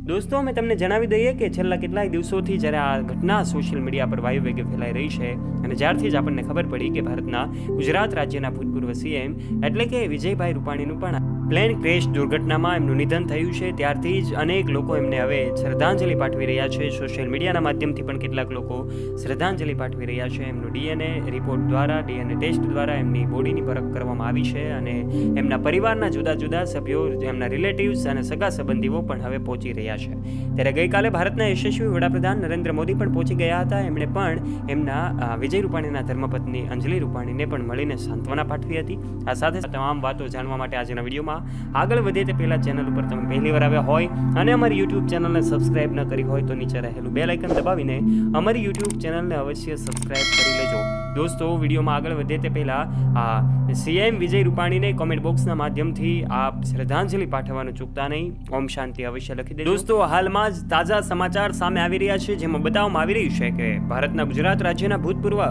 દોસ્તો અમે તમને જણાવી દઈએ કે છેલ્લા કેટલાય દિવસોથી જ્યારે આ ઘટના સોશિયલ મીડિયા પર વાયુ વેગે ફેલાઈ રહી છે અને જ્યારથી જ આપણને ખબર પડી કે ભારતના ગુજરાત રાજ્યના ભૂતપૂર્વ સીએમ એટલે કે વિજયભાઈ રૂપાણીનું પણ પ્લેન ક્રેશ દુર્ઘટનામાં એમનું નિધન થયું છે, ત્યારથી જ અનેક લોકો એમને હવે શ્રદ્ધાંજલિ પાઠવી રહ્યા છે. સોશિયલ મીડિયાના માધ્યમથી પણ કેટલાક લોકો શ્રદ્ધાંજલિ પાઠવી રહ્યા છે. એમનું ડીએનએ રિપોર્ટ દ્વારા, ડીએનએ ટેસ્ટ દ્વારા એમની બોડીની પરખ કરવામાં આવી છે અને એમના પરિવારના જુદા જુદા સભ્યો, એમના રિલેટિવ્સ અને સગા સંબંધીઓ પણ હવે પહોંચી રહ્યા છે. ત્યારે ગઈકાલે ભારતના યશસ્વી વડાપ્રધાન નરેન્દ્ર મોદી પણ પહોંચી ગયા હતા. એમણે પણ એમના વિજય રૂપાણીના ધર્મપત્ની અંજલિ રૂપાણીને પણ મળીને સાંત્વના પાઠવી હતી. આ સાથે તમામ વાતો જાણવા માટે આજના વિડીયોમાં આગળ વધીએ તે પહેલા ચેનલ ઉપર તમે પહેલી વાર આવ્યા હોય અને અમારી યુટ્યુબ ચેનલને સબસ્ક્રાઇબ ન કરી હોય તો નીચે રહેલું બેલ આઇકન દબાવીને અમારી યુટ્યુબ ચેનલને અવશ્ય સબસ્ક્રાઇબ કરી લેજો. દોસ્તો, વિડીયોમાં આગળ વધીએ તે પહેલા આ સીએમ વિજય રૂપાણીને કોમેન્ટ બોક્સના માધ્યમથી આપ શ્રદ્ધાંજલિ પાઠવવાનું ચૂકતા નહીં. ઓમ શાંતિ અવશ્ય લખી દેજો. દોસ્તો, હાલમાં જ તાજા સમાચાર સામે આવી રહ્યા છે જેમાં બતાવવામાં આવી રહ્યું છે કે ભારતના ગુજરાત રાજ્યના ભૂતપૂર્વ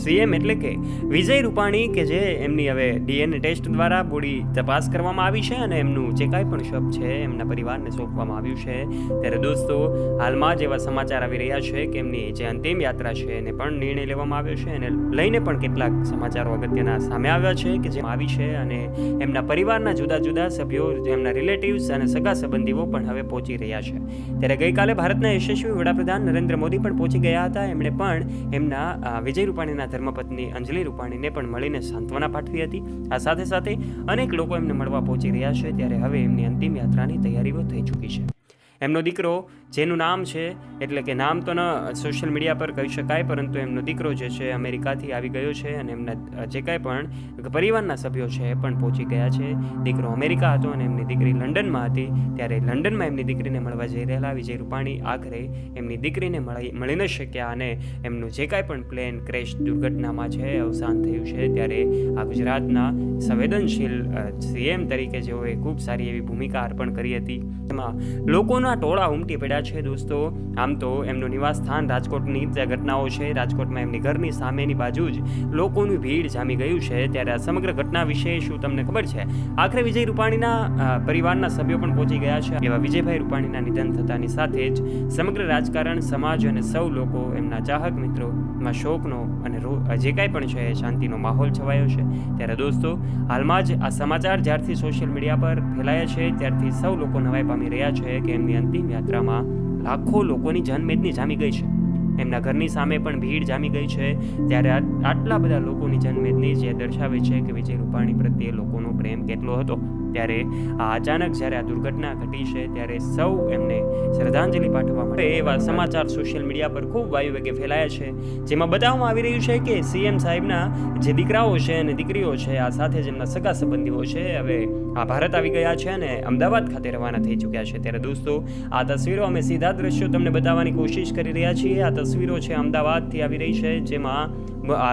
સીએમ એટલે કે વિજય રૂપાણી કે જે એમની હવે ડીએનએ ટેસ્ટ દ્વારા બોડી તપાસ કરવામાં આવી છે અને એમનું જે કાંઈ પણ શબ છે એમના પરિવારને સોંપવામાં આવ્યું છે. ત્યારે દોસ્તો, હાલમાં જ એવા સમાચાર આવી રહ્યા છે કે એમની જે અંતિમ યાત્રા છે એને પણ નિર્ણય લેવામાં આવ્યો છે અને લઈને પણ કેટલાક સમાચારો અગત્યના સામે આવ્યા છે કે જેમાં આવી છે અને એમના પરિવારના જુદા જુદા સભ્યો, એમના રિલેટિવ્સ અને સગા સંબંધીઓ પણ હવે પહોંચી રહ્યા છે. ત્યારે ગઈકાલે ભારતના યશસ્વી વડાપ્રધાન નરેન્દ્ર મોદી પણ પહોંચી ગયા હતા. એમણે પણ એમના વિજય રૂપાણીના ધર્મપત્ની અંજલિ રૂપાણીને પણ મળીને સાંત્વના પાઠવી હતી. આ સાથે સાથે અનેક લોકો એમને મળવા પહોંચી રહ્યા છે. ત્યારે હવે એમની અંતિમ યાત્રાની તૈયારીઓ થઈ ચૂકી છે. એમનો દીકરો, જેનું નામ છે એટલે કે નામ તો ન સોશિયલ મીડિયા પર કહી શકાય, પરંતુ એમનો દીકરો જે છે અમેરિકાથી આવી ગયો છે અને એમના જે કાંઈ પણ પરિવારના સભ્યો છે એ પણ પહોંચી ગયા છે. દીકરો અમેરિકા હતો અને એમની દીકરી લંડનમાં હતી. ત્યારે લંડનમાં એમની દીકરીને મળવા જઈ રહેલા વિજય રૂપાણી આખરે એમની દીકરીને મળી ન શક્યા અને એમનું જે કાંઈ પણ પ્લેન ક્રેશ દુર્ઘટનામાં છે અવસાન થયું છે. ત્યારે આ ગુજરાતના સંવેદનશીલ સીએમ તરીકે જેઓએ ખૂબ સારી એવી ભૂમિકા અર્પણ કરી હતી, એમાં લોકોના ટોળા ઉમટી પડ્યા છે. દોસ્તો, આમ તો એમનું નિવાસ સ્થાન રાજકોટની જે ઘટનાઓ છે, રાજકોટમાં એમની ઘરની સામેની બાજુ જ લોકોની ભીડ જામી ગયું છે. ત્યારે આ સમગ્ર ઘટના વિશે શું તમને ખબર છે? આખરે વિજય રૂપાણીના પરિવારના સભ્યો પણ પહોંચી ગયા છે. એવા વિજયભાઈ રૂપાણીના નિધન થતાની સાથે જ સમગ્ર રાજકારણ, સમાજ અને સૌ લોકો, એમના ચાહક મિત્રોમાં શોકનો અને જે કાંઈ પણ છે શાંતિનો માહોલ છવાયો છે. ત્યારે દોસ્તો, હાલમાં જ આ સમાચાર જ્યારથી સોશિયલ મીડિયા પર ફેલાયા છે ત્યારથી સૌ લોકો નવાઈ પામી રહ્યા છે કે એમની અંતિમ યાત્રામાં લાખો લોકોની જનમેદની જામી ગઈ છે. એમના ઘરની સામે પણ ભીડ જામી ગઈ છે. ત્યારે આટલા બધા લોકોની જનમેદની જે દર્શાવે છે કે વિજય રૂપાણી પ્રત્યે લોકોનો પ્રેમ કેટલો હતો. ત્યારે આ અચાનક જ્યારે આ દુર્ઘટના ઘટી છે ત્યારે સૌ એમને શ્રદ્ધાંજલિ પાઠવવા માટે એવા સમાચાર સોશિયલ મીડિયા પર ખૂબ વાયુ વેગે ફેલાયા છે જેમાં બતાવવામાં આવી રહ્યું છે કે સીએમ સાહેબના જે દીકરાઓ છે અને દીકરીઓ છે, આ સાથે જ એમના સગા સંબંધીઓ છે, હવે આ ભારત આવી ગયા છે અને અમદાવાદ ખાતે રવાના થઈ ચૂક્યા છે. ત્યારે દોસ્તો, આ તસવીરો અમે સીધા દ્રશ્યો તમને બતાવવાની કોશિશ કરી રહ્યા છીએ. આ તસવીરો છે અમદાવાદથી આવી રહી છે જેમાં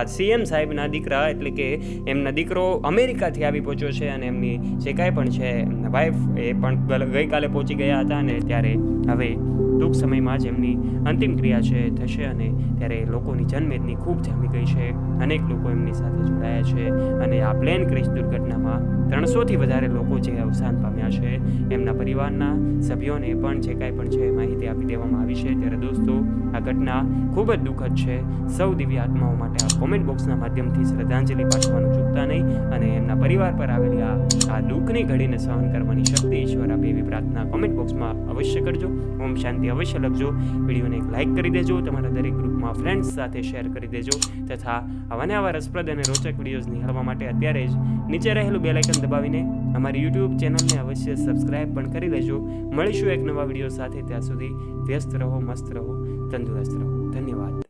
સીએમ સાહેબના દીકરા એટલે કે એમના દીકરો અમેરિકાથી આવી પહોંચ્યો છે અને એમની જે કાંઈ પણ છે વાઈફ એ પણ ગઈકાલે પહોંચી ગયા હતા અને ત્યારે હવે ટૂંક સમયમાં જ એમની અંતિમ ક્રિયા છે થશે અને ત્યારે લોકોની જનમેદની ખૂબ જામી ગઈ છે. અનેક લોકો એમની સાથે જોડાયા છે અને આ પ્લેન ક્રેશ દુર્ઘટનામાં 300થી વધારે લોકો જે અવસાન પામ્યા છે એમના પરિવારના સભ્યોને પણ જે કાંઈ પણ છે માહિતી આપી દેવામાં આવી છે. ત્યારે દોસ્તો, આ ઘટના ખૂબ જ દુઃખદ છે. સૌ દિવ્ય આત્માઓ માટે આ કોમેન્ટ બોક્સના માધ્યમથી શ્રદ્ધાંજલિ પાઠવવાનું ચૂકતા નહીં અને એમના પરિવાર પર આવેલી આ દુઃખની ઘડીને સહન કરવાની શક્તિ ઈશ્વર આપે એવી પ્રાર્થના કોમેન્ટ બોક્સમાં અવશ્ય કરજો. ઓમ શાંતિ અવશ્ય લખજો. વિડીયોને એક લાઇક કરી દેજો, તમારા દરેક ગ્રુપમાં ફ્રેન્ડ્સ સાથે શેર કરી દેજો તથા આવા રસપ્રદ અને રોચક વિડીયોઝ નિહાળવા માટે અત્યારે જ નીચે રહેલું બેલ આઇકન દબાવીને અમારી યુટ્યુબ ચેનલને અવશ્ય સબસ્ક્રાઇબ પણ કરી લેજો. મળીશું એક નવા વિડીયો સાથે. ત્યાં સુધી વ્યસ્ત રહો, મસ્ત રહો, તંદુરસ્ત રહો. ધન્યવાદ.